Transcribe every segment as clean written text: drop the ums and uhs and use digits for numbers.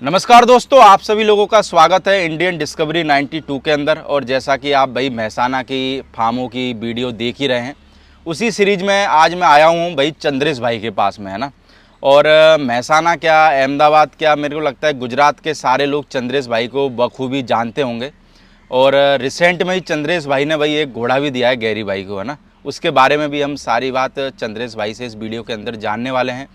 नमस्कार दोस्तों, आप सभी लोगों का स्वागत है इंडियन डिस्कवरी 92 के अंदर। और जैसा कि आप भाई महसाना की फार्मों की वीडियो देख ही रहे हैं, उसी सीरीज में आज मैं आया हूँ भाई चंद्रेश भाई के पास में, है ना। और महसाना क्या, अहमदाबाद क्या, मेरे को लगता है गुजरात के सारे लोग चंद्रेश भाई को बखूबी जानते होंगे। और रिसेंट में ही चंद्रेश भाई ने भाई एक घोड़ा भी दिया है गैरी भाई को, है ना। उसके बारे में भी हम सारी बात चंद्रेश भाई से इस वीडियो के अंदर जानने वाले हैं।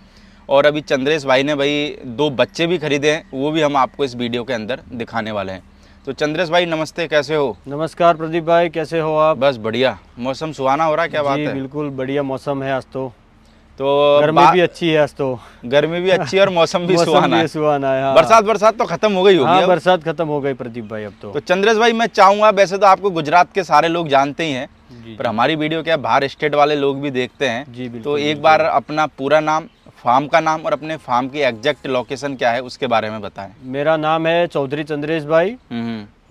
और अभी चंद्रेश भाई ने भाई 2 बच्चे भी खरीदे हैं, वो भी हम आपको इस वीडियो के अंदर दिखाने वाले हैं। तो चंद्रेश भाई नमस्ते, कैसे हो? नमस्कार प्रदीप भाई, कैसे हो आप? बस बढ़िया। मौसम सुहाना हो रहा है, क्या बात है? बिल्कुल बढ़िया मौसम है आज तो गर्मी भी अच्छी है आज तो। गर्मी भी अच्छी है और मौसम भी सुहाना है। सुहाना है, हाँ। बरसात तो खत्म हो गई होगी। हाँ, अब बरसात खत्म हो गई प्रदीप भाई अब तो। चंद्रेश भाई मैं चाहूँगा, वैसे तो आपको गुजरात के सारे लोग जानते ही हैं, पर हमारी वीडियो क्या बाहर स्टेट वाले लोग भी देखते हैं। जी बिल्कुल। तो एक बार अपना पूरा नाम, फार्म का नाम और अपने फार्म की एग्जैक्ट लोकेशन क्या है उसके बारे में बताएं। मेरा नाम है चौधरी चंद्रेश भाई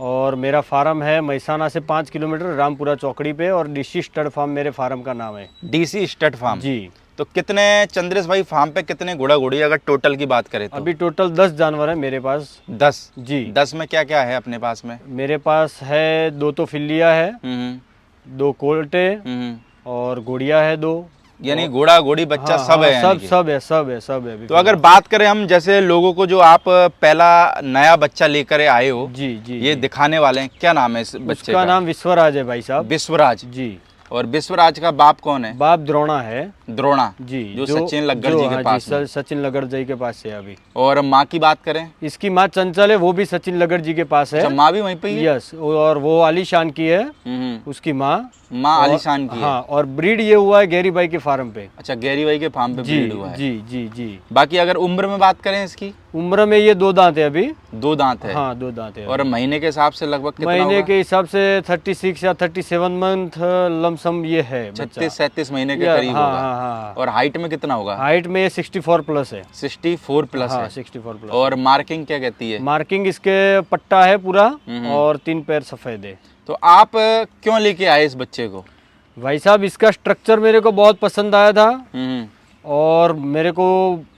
और मेरा फार्म है महसाना से 5 किलोमीटर रामपुरा चौकड़ी पे, और डीसी स्टड फार्म मेरे फार्म का नाम है। डीसी स्टड फार्म जी। तो कितने चंद्रेश भाई फार्म पे कितने घोड़ा घोड़ी अगर टोटल की बात करें तो? अभी टोटल 10 जानवर है मेरे पास। 10? जी। 10 में क्या क्या है अपने पास में? मेरे पास है 2 तो फिल्लिया है, 2 कोल्टे और घोड़िया है 2। यानी घोड़ा घोड़ी बच्चा सब है? सब है। तो अगर बात करें हम, जैसे लोगों को जो आप पहला नया बच्चा लेकर आए हो, जी जी, ये दिखाने वाले हैं, क्या नाम है इस बच्चे का? नाम विश्वराज है भाई साहब। विश्वराज जी। और विश्वराज का बाप कौन है? बाप द्रोणा है। द्रोणा जी, जो सचिन लग्गर जी के पास में। सचिन लग्गर जी के पास है अभी। और माँ की बात करें? इसकी माँ चंचल है, वो भी सचिन लग्गर जी के पास है। अच्छा, माँ भी वहीं पे ही है? यस, और वो आलीशान की है उसकी माँ आलीशान की है। हाँ, और ब्रीड ये हुआ है गैरी भाई के फार्म पे। अच्छा, गैरी भाई के फार्म पे ब्रीड हुआ है। जी जी जी। बाकी अगर उम्र में बात करें इसकी? उम्र में ये 2 दांत है अभी। 2 दांत है? हाँ, 2 दांत है। और महीने के हिसाब से लगभग कितना महीने होगा? के हिसाब से 36 या 37 मंथ लमसम ये है। 36-37 महीने के करीब हाँ, होगा। हाँ। और हाइट में कितना होगा? हाइट में 64 प्लस है। 64 प्लस हाँ, है? 64 प्लस। और मार्किंग क्या कहती है? मार्किंग इसके पट्टा है पूरा और 3 पैर सफेद है। तो आप क्यों लेके आए इस बच्चे को? भाई साहब, इसका स्ट्रक्चर मेरे को बहुत पसंद आया था और मेरे को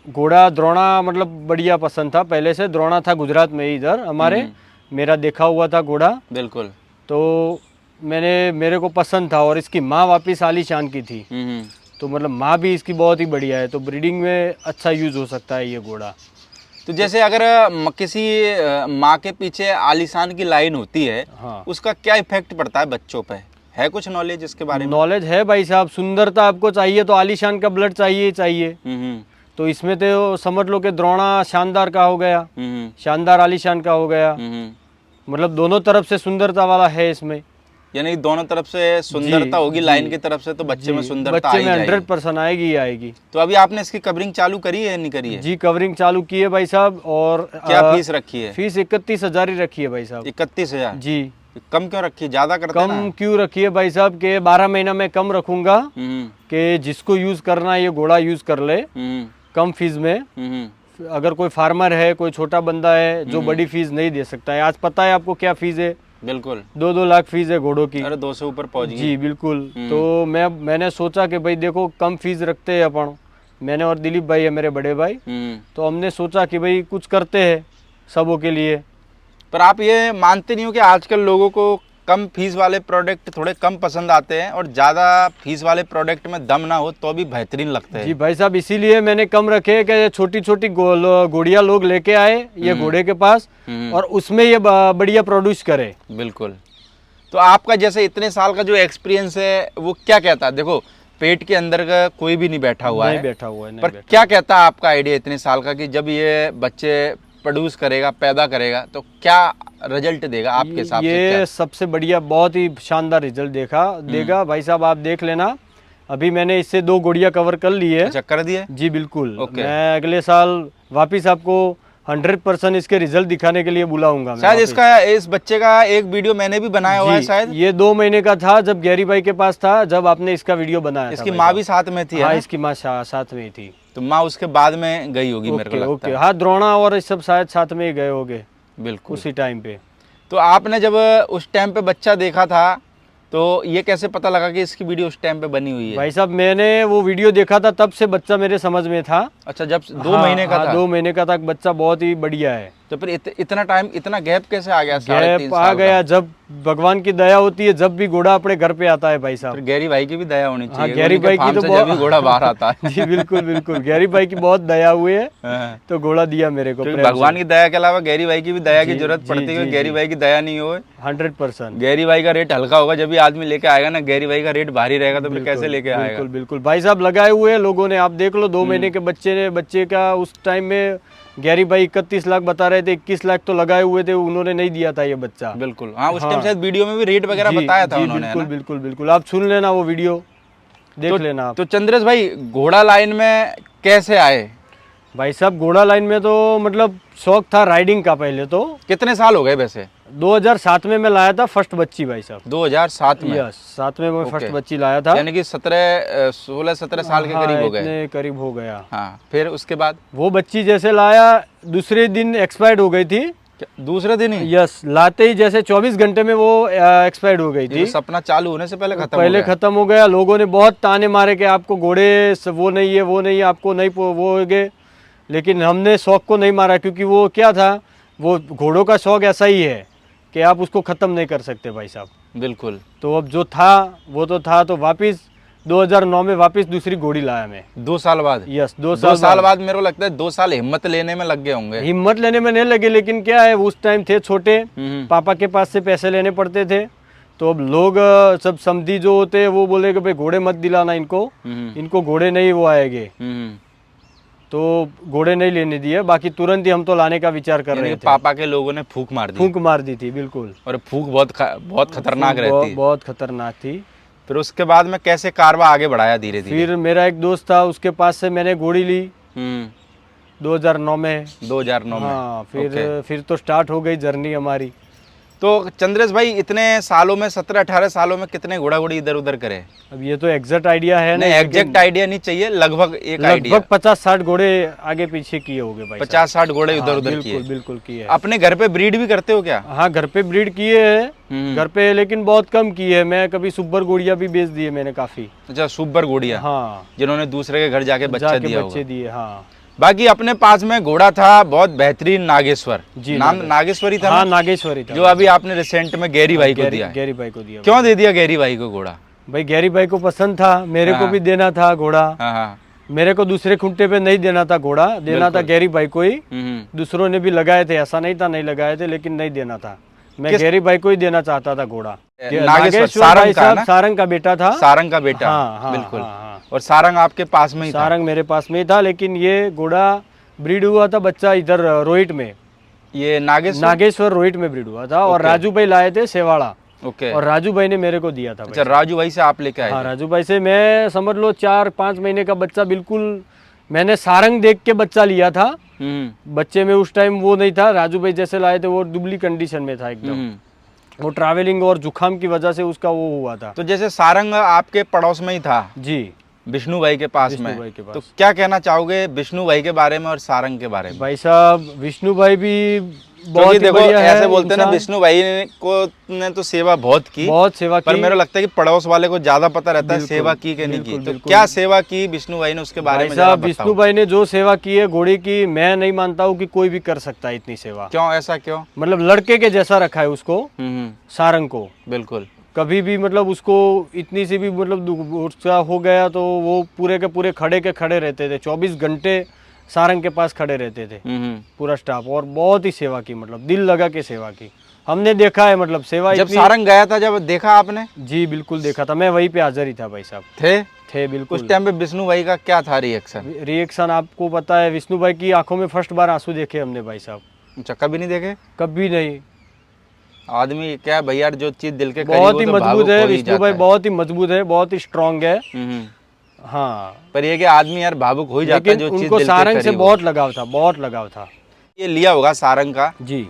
घोड़ा द्रोणा मतलब बढ़िया पसंद था। पहले से द्रोणा था गुजरात में, इधर हमारे मेरा देखा हुआ था घोड़ा। बिल्कुल। तो मेरे को पसंद था, और इसकी माँ वापिस आलीशान की थी। तो मतलब माँ भी इसकी बहुत ही बढ़िया है, तो ब्रीडिंग में अच्छा यूज हो सकता है ये घोड़ा। तो जैसे अगर किसी माँ के पीछे आलीशान की लाइन होती है, हाँ, उसका क्या इफेक्ट पड़ता है बच्चों पे? है कुछ नॉलेज इसके बारे में? नॉलेज है भाई साहब। सुंदरता आपको चाहिए तो आलीशान का ब्लड चाहिए। तो इसमें तो समझ लो कि द्रोणा शानदार का हो गया, शानदार आलीशान का हो गया। मतलब दोनों तरफ से सुंदरता वाला है इसमें। यानी दोनों तरफ से सुंदरता होगी, लाइन की तरफ से तो बच्चे में सुंदरता आ ही जाएगी। 100% आएगी। तो अभी आपने इसकी कवरिंग चालू करी है नहीं करी है? जी, कवरिंग चालू की है भाई साहब। और क्या फीस रखी है? फीस 31,000 ही रखी है भाई साहब। 31,000? जी। कम क्यों रखी है? ज्यादा करते हैं ना? कम क्यों रखी है भाई साहब के 12 महीना में कम रखूंगा कि जिसको यूज करना है ये घोड़ा यूज कर ले कम फीस में। अगर कोई फार्मर है, कोई छोटा बंदा है जो बड़ी फीस नहीं दे सकता है, आज पता है आपको क्या फीस है? बिल्कुल 2-2 लाख फीस है घोड़ों की। अरे 2 से ऊपर पहुंच गई। जी बिल्कुल। तो मैंने सोचा कि भाई देखो कम फीस रखते हैं अपन, मैंने और दिलीप भाई है मेरे बड़े भाई, तो हमने सोचा कि भाई कुछ करते हैं सबों के लिए। पर आप ये मानते नहीं हो कि आजकल लोगों को कम फीस वाले प्रोडक्ट थोड़े कम पसंद आते हैं, और ज़्यादा फीस वाले प्रोडक्ट में दम ना हो तो भी बेहतरीन लगते हैं? जी भाई साहब, इसीलिए मैंने कम रखे कि छोटी छोटी घोड़ियाँ लोग लेके आए ये घोड़े के पास, और उसमें ये बढ़िया प्रोड्यूस करे। बिल्कुल। तो आपका जैसे इतने साल का जो एक्सपीरियंस है वो क्या कहता है? देखो पेट के अंदर का कोई भी नहीं बैठा हुआ है, पर क्या कहता है आपका आइडिया इतने साल का कि जब ये बच्चे प्रोड्यूस करेगा, पैदा करेगा, तो क्या रिजल्ट देगा आपके हिसाब से? ये सबसे बढ़िया, बहुत ही शानदार रिजल्ट देगा भाई साहब। आप देख लेना, अभी मैंने इससे 2 घोड़ियाँ कवर कर ली है। अच्छा, कर दिए? जी बिल्कुल। मैं अगले साल वापिस आपको 100% इसके रिजल्ट दिखाने के लिए बुलाऊंगा। शायद इस बच्चे का एक वीडियो मैंने भी बनाया हुआ है शायद। ये 2 महीने का था जब गैरी भाई के पास था, जब आपने इसका वीडियो बनाया। इसकी माँ भी साथ में थी? हाँ, इसकी माँ साथ में थी। तो माँ उसके बाद में गई होगी मेरे को लगता है। हाँ, द्रोणा और इस सब शायद साथ में ही गए होंगे। बिल्कुल उसी टाइम पे। तो आपने जब उस टाइम पे बच्चा देखा था तो ये कैसे पता लगा कि इसकी वीडियो उस टाइम पे बनी हुई है? भाई साहब, मैंने वो वीडियो देखा था, तब से बच्चा मेरे समझ में था। अच्छा, जब 2 महीने का था? 2 महीने का था। बच्चा बहुत ही बढ़िया है। तो फिर इतना टाइम, इतना गैप कैसे आ गया? 3.5 गैप आ साल का? गया, जब भगवान की दया होती है, जब भी घोड़ा अपने घर पे आता है भाई साहब। फिर गैरी भाई की भी दया होनी हाँ, चाहिए। गैरी उनके भाई की फार्म तो से बहुत जब भी घोड़ा बाहर आता है। जी बिल्कुल बिल्कुल, गैरी भाई की बहुत दया हुई है हाँ। तो घोड़ा दिया मेरे को क्योंकि प्रेम भगवान की दया के अलावा गैरी भाई की भी दया की जी, जरूरत जी, पड़ती है। जी, गैरी जी। भाई की दया नहीं हो, 100%। गैरी भाई का रेट हल्का होगा, जब भी आदमी लेके आएगा ना, गैरी भाई का रेट भारी रहेगा तो फिर कैसे लेके आएगा? बिल्कुल बिल्कुल भाई साहब, लगाए हुए हैं लोगों ने, आप देख लो 2 महीने के बच्चे का उस टाइम में गैरी भाई 31 लाख बता रहे थे, 21 लाख तो लगाए हुए थे, उन्होंने नहीं दिया था ये बच्चा। बिल्कुल, हाँ उस टाइम हाँ। शायद वीडियो में भी रेट वगैरह जी, बताया था जी, उन्होंने, है बिल्कुल ना? बिल्कुल बिल्कुल, आप सुन लेना वो वीडियो, देख लेना आप। तो चंद्रेश भाई, घोड़ा लाइन में कैसे आए? भाई साहब घोड़ा लाइन में तो मतलब शौक था राइडिंग का पहले तो। कितने साल हो गए वैसे? 2007 में मैं लाया था फर्स्ट बच्ची भाई साहब। 2007 में? यस, 7 में मैं फर्स्ट ओके। बच्ची लाया था। यानी कि 16-17 साल के हाँ, करीब हो गए। इतने करीब हो गया। हाँ, फिर उसके बाद? वो बच्ची जैसे लाया, दूसरे दिन एक्सपायर्ड हो गई थी। दूसरे दिन ही? यस, लाते ही जैसे 24 घंटे में वो एक्सपायर्ड हो गई ये थी। तो सपना चालू होने से पहले खत्म हो पहले गया। खत्म हो गया। लोगों ने बहुत ताने मारे कि आपको घोड़े वो नहीं है, वो नहीं है, आपको नहीं वो हो गए, लेकिन हमने शौक को नहीं मारा, क्योंकि वो क्या था, वो घोड़ों का शौक ऐसा ही है कि आप उसको ख़त्म नहीं कर सकते भाई साहब। बिल्कुल। तो अब जो था वो तो था, तो वापस 2009 में वापस दूसरी घोड़ी लाया मैं। 2 साल बाद? यस, 2 2 साल बाद। बाद मेरे को लगता है 2 साल हिम्मत लेने में लग गए होंगे। हिम्मत लेने में नहीं लगे, लेकिन क्या है, उस टाइम थे छोटे, पापा के पास से पैसे लेने पड़ते थे, तो अब लोग सब समधी जो होते हैं वो बोले कि भाई घोड़े मत दिलाना इनको, इनको घोड़े नहीं वो आएंगे, तो घोड़े नहीं लेने दिए। बाकी तुरंत ही हम तो लाने का विचार कर रहे थे। पापा के लोगों ने फूंक मार दी? फूंक मार दी थी, बिल्कुल। और फूंक बहुत खतरनाक रहती है। बहुत खतरनाक थी। फिर उसके बाद में कैसे कारवा आगे बढ़ाया धीरे धीरे? फिर मेरा एक दोस्त था, उसके पास से मैंने घोड़ी ली 2009 में। 2009 में? हाँ, फिर तो स्टार्ट हो गई जर्नी हमारी। तो चंद्रेश भाई, इतने सालों में, 17-18 सालों में कितने घोड़ा घोड़ी इधर उधर करे? अब ये तो एग्जैक्ट आइडिया है नहीं, एग्जैक्ट आइडिया नहीं चाहिए, लगभग एक आइडिया। लगभग 50-60 घोड़े आगे पीछे किए होंगे भाई। 50-60 घोड़े इधर उधर बिल्कुल किए? बिल्कुल किए। अपने घर पे ब्रीड भी करते हो क्या? हाँ, घर पे ब्रीड किए हैं, घर पे, लेकिन बहुत कम किए है। मैं कभी सुपर घोड़िया भी बेच दिए मैंने काफी। अच्छा, सुपर घोड़िया? हाँ, जिन्होंने दूसरे के घर जाके बच्चा दिया होगा। बच्चे दिए। हाँ, बाकी अपने पास में घोड़ा था बहुत बेहतरीन, नागेश्वर। जी, नाम नागेश्वरी था? हाँ, नागेश्वरी था। जो अभी आपने रिसेंट में गैरी भाई को दिया है। गैरी भाई को दिया। क्यों दे दिया गैरी भाई को घोड़ा? भाई गैरी भाई को पसंद था, मेरे को भी देना था घोड़ा। हाँ हाँ। मेरे को दूसरे खुंटे पे नहीं देना था घोड़ा, देना था गैरी भाई को ही। दूसरों ने भी लगाए थे, ऐसा नहीं था नहीं लगाए थे, लेकिन नहीं देना था। मैं गैरी भाई को ही देना चाहता था घोड़ा। नागेश्वर सारंग का ना? सारंग का बेटा था। सारंग का बेटा? हाँ, बिल्कुल। हाँ। और सारंग आपके पास में ही था? सारंग मेरे पास में ही था, लेकिन ये घोड़ा ब्रीड हुआ था बच्चा इधर रोहित में। ये नागेश्वर रोहित में ब्रीड हुआ था, और राजू भाई लाए थे सेवाड़ा। ओके। और राजू भाई ने मेरे को दिया था। अच्छा, राजू भाई से आप लेके आए? हाँ, राजू भाई से। मैं समझ लो 4-5 महीने का बच्चा, बिल्कुल मैंने सारंग देख के बच्चा लिया था। बच्चे में उस टाइम वो नहीं था, राजू भाई जैसे लाए थे वो दुबली कंडीशन में था एकदम। वो ट्रैवलिंग और जुकाम की वजह से उसका वो हुआ था। तो जैसे सारंग आपके पड़ोस में ही था? जी, विष्णु भाई के पास में। भाई के पास। तो क्या कहना चाहोगे विष्णु भाई के बारे में और सारंग के बारे में? भाई साहब, विष्णु भाई भी बहुत ही देखो, बढ़िया है। ऐसे बोलते हैं ना, विष्णु भाई को ने तो सेवा बहुत की, बहुत सेवा पर की। मेरे लगता है कि पड़ोस वाले को ज्यादा पता रहता है सेवा की कि नहीं की। तो क्या सेवा की विष्णु भाई ने, उसके बारे में जरा बताओ। विष्णु भाई ने जो सेवा की है घोड़े की, मैं नहीं मानता हूँ कि कोई भी कर सकता है इतनी सेवा। क्यों, ऐसा क्यों? मतलब लड़के के जैसा रखा है उसको, सारंग को। बिल्कुल। कभी भी मतलब उसको इतनी सी भी मतलब उसका हो गया तो वो पूरे के पूरे खड़े के खड़े रहते थे, 24 घंटे सारंग के पास खड़े रहते थे पूरा स्टाफ। और बहुत ही सेवा की, मतलब दिल लगा के सेवा की। हमने देखा है, मतलब सेवा जब सारंग गया था, जब देखा आपने? जी बिल्कुल देखा था, मैं वहीं पे हाजिर ही था भाई साहब। थे बिल्कुल। उस टाइम पे विष्णु भाई का क्या था रिएक्शन? आपको पता है, विष्णु भाई की आंखों में फर्स्ट बार आंसू देखे हमने भाई साहब। अच्छा, कभी नहीं देखे? कभी नहीं। आदमी क्या भैया, जो चीज दिल के बहुत ही मजबूत है विष्णु भाई, बहुत ही मजबूत है, बहुत ही स्ट्रांग है। हाँ, पर ये कि आदमी यार भावुक हो ही जाता है जो चीज दिल के करीब हो। सारंग से बहुत लगाव था, बहुत लगाव था। ये लिया होगा सारंग का? जी।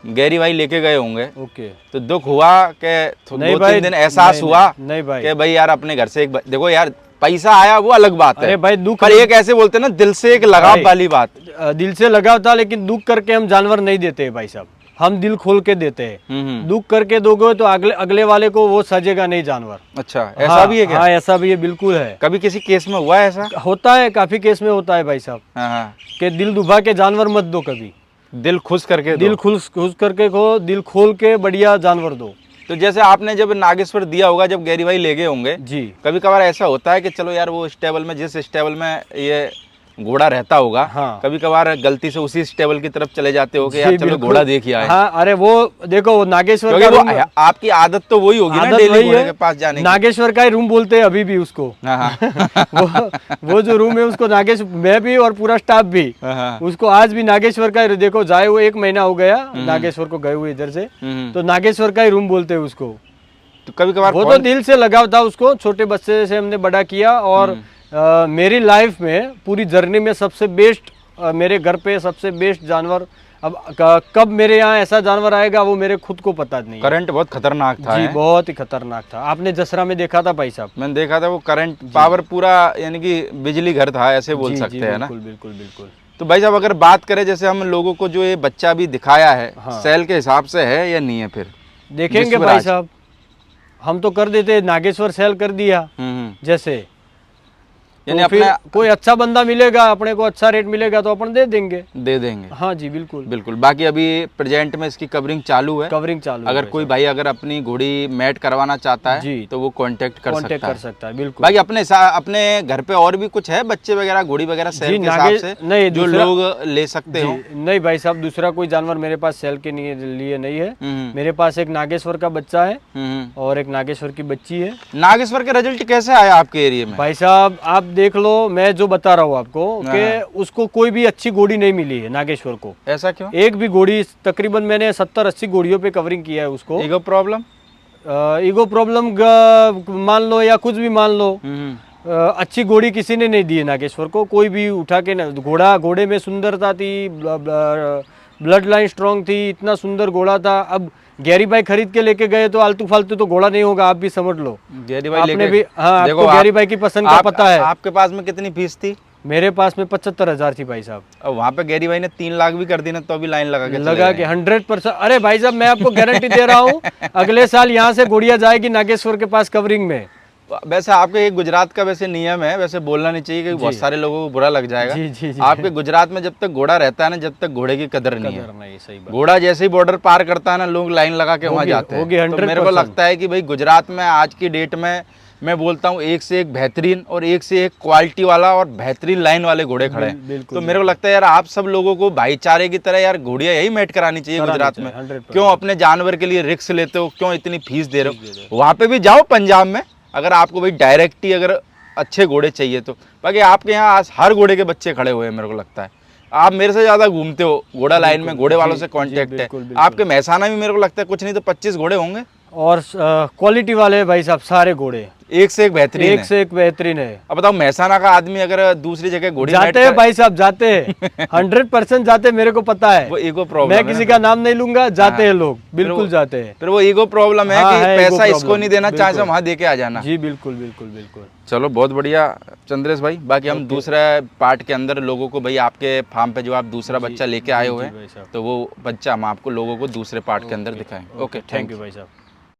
गैरी भाई लेके गए होंगे। ओके। तो दुख हुआ कि 2-3 दिन एहसास हुआ? नहीं भाई, कि भाई यार अपने घर से एक देखो यार, पैसा आया वो अलग बात है। अरे भाई दुख, पर ये कैसे बोलते हैं ना, दिल से एक लगाव वाली बात। दिल से लगाव था, लेकिन दुख करके हम जानवर नहीं देते भाई साहब, हम दिल खोल के देते हैं। दुख करके दोगे तो अगले वाले को वो सजेगा नहीं जानवर। अच्छा, ऐसा भी है क्या? हाँ, ऐसा भी है, बिल्कुल है। कभी किसी केस में हुआ है ऐसा? होता है, काफी केस में होता है भाई साहब। हाँ। कि दिल दुभा के जानवर मत दो कभी। दिल खुश करके दो। दिल खुश खुश करके खो, दिल खोल के बढ़िया जानवर दो। तो जैसे आपने जब नागेश्वर दिया होगा, जब गैरी भाई ले गए होंगे, जी कभी कभार ऐसा होता है कि चलो यार वो स्टेबल में, जिस स्टेबल में ये घोड़ा रहता होगा, हाँ। कभी कभार गलती से उसी स्टेबल की तरफ चले जाते हो कि यार जी, चलो बिल्कुल। घोड़ा देख ही आए। हाँ, अरे वो देखो वो नागेश्वर क्योंकि का वो रूम, आपकी आदत तो वही होगी ना, आदत डेली वही घोड़े है। के पास जाने की। नागेश्वर का ही रूम बोलते हैं अभी भी उसको। हाँ हाँ वो जो रूम है उसको नागेश्वर, मैं भी और पूरा स्टाफ भी हाँ। उसको आज भी नागेश्वर का ही, देखो जाए हुए 1 महीना हो गया नागेश्वर को गए हुए इधर से, तो नागेश्वर का ही रूम बोलते हैं उसको। तो कभी कभार वो तो दिल से लगाव था उसको, छोटे बच्चे से हमने बड़ा किया। और मेरी लाइफ में पूरी जर्नी में सबसे बेस्ट, मेरे घर पे सबसे बेस्ट जानवर, अब कब मेरे यहाँ ऐसा जानवर आएगा वो मेरे खुद को पता नहीं है। करंट बहुत खतरनाक था। जी बहुत ही खतरनाक था। आपने जसरा में देखा था भाई साहब? मैंने देखा था वो करंट पावर पूरा, यानी कि बिजली घर था ऐसे बोल सकते हैं ना। बिल्कुल बिल्कुल बिल्कुल। तो भाई साहब अगर बात करें, जैसे हम लोगों को जो ये बच्चा भी दिखाया है, हाँ। सेल के हिसाब से है या नहीं है? फिर देखेंगे भाई विश्वराज। साहब, हम तो कर देते, नागेश्वर सेल कर दिया जैसे, यानी तो फिर अपना कोई अच्छा बंदा मिलेगा, अपने को अच्छा रेट मिलेगा तो अपन दे देंगे। दे देंगे। हाँ जी बिल्कुल बिल्कुल। बाकी अभी प्रेजेंट में इसकी कवरिंग चालू है। कवरिंग चालू है अगर भाई कोई साहब। भाई अगर अपनी घोड़ी मैट करवाना चाहता है जी। तो वो कांटेक्ट कर सकता है। बिल्कुल। बाकी अपने घर पे और भी कुछ है, बच्चे वगैरह, घोड़ी वगैरह सेल जी, के हिसाब से नहीं, जो दूसरा- लोग ले सकते हो? नहीं भाई साहब, दूसरा कोई जानवर मेरे पास सेल के लिए नहीं है। मेरे पास एक नागेश्वर का बच्चा है और एक नागेश्वर की बच्ची है। नागेश्वर के रिजल्ट कैसे आया आपके एरिया में? भाई साहब आप देख लो, मैं जो बता रहा हूँ आपको कि उसको कोई भी अच्छी घोड़ी नहीं मिली है नागेश्वर को। ऐसा क्यों? एक भी घोड़ी, तकरीबन मैंने 70-80 घोड़ियों पे कवरिंग किया है उसको। Ego problem? ईगो प्रॉब्लम मान लो या कुछ भी मान लो, अच्छी घोड़ी किसी ने नहीं दी है नागेश्वर को। कोई भी उठा के ना, घोड़े में सुंदरता थी, ब्लड लाइन स्ट्रांग थी, इतना सुंदर घोड़ा था। अब गैरी भाई खरीद के लेके गए तो आलतू फालतू तो घोड़ा नहीं होगा, आप भी समझ लो। गैरी भाई आपने लेके भी, हाँ देखो आपको गैरी भाई की पसंद का पता है। आपके पास में कितनी फीस थी? मेरे पास में 75,000 थी भाई साहब। और वहाँ पे गैरी भाई ने 3 लाख भी कर दी ना, तो अभी लाइन लगा के 100%। अरे भाई साहब मैं आपको गारंटी दे रहा हूँ, अगले साल यहाँ से गुड़िया जाएगी नागेश्वर के पास कवरिंग में। वैसे आपके गुजरात का वैसे नियम है, वैसे बोलना नहीं चाहिए क्योंकि बहुत सारे लोगों को बुरा लग जाएगा। जी। आपके गुजरात में जब तक घोड़ा रहता है ना, जब तक घोड़े की कदर नहीं है। नहीं, सही बात। घोड़ा जैसे ही बॉर्डर पार करता है ना, लोग लाइन लगा के वहाँ जाते हैं। तो मेरे को लगता है कि भाई गुजरात में आज की डेट में मैं बोलता हूँ एक से एक बेहतरीन और एक से एक क्वालिटी वाला और बेहतरीन लाइन वाले घोड़े खड़े हैं। तो मेरे को लगता है यार आप सब लोगों को भाईचारे की तरह यार घोड़ियाँ यही मेट करानी चाहिए गुजरात में। क्यों अपने जानवर के लिए रिस्क लेते हो, क्यों इतनी फीस दे रहे हो? वहाँ पे भी जाओ पंजाब में, अगर आपको भाई डायरेक्ट ही अगर अच्छे घोड़े चाहिए तो। बाकी आपके यहाँ आज हर घोड़े के बच्चे खड़े हुए हैं, मेरे को लगता है आप मेरे से ज़्यादा घूमते हो घोड़ा लाइन में, घोड़े वालों से कांटेक्ट है। आपके महसाना में मेरे को लगता है कुछ नहीं तो 25 घोड़े होंगे और क्वालिटी वाले भाई साहब सारे घोड़े एक से एक बेहतरीन एक से एक बेहतरीन है। अब बताओ महसाना का आदमी अगर दूसरी जगह घोड़ी जाते हैं भाई साहब, जाते हैं 100% जाते हैं, मेरे को पता है। वो ईगो प्रॉब्लम मैं किसी का नाम नहीं लूंगा, जाते हैं लोग, बिल्कुल जाते हैं। फिर वो ईगो प्रॉब्लम है हाँ, कि है पैसा ego इसको problem, नहीं देना, चाहे से बिल्कुल। वहाँ दे के आ जाना। जी बिल्कुल बिल्कुल बिल्कुल। चलो बहुत बढ़िया चंद्रेश भाई। बाकी हम दूसरे पार्ट के अंदर लोगों को, भाई आपके फार्म पे जो आप दूसरा बच्चा लेके आए हुए हैं, तो वो बच्चा हम आपको लोगों को दूसरे पार्ट के अंदर दिखाएंगे। ओके, थैंक यू भाई साहब।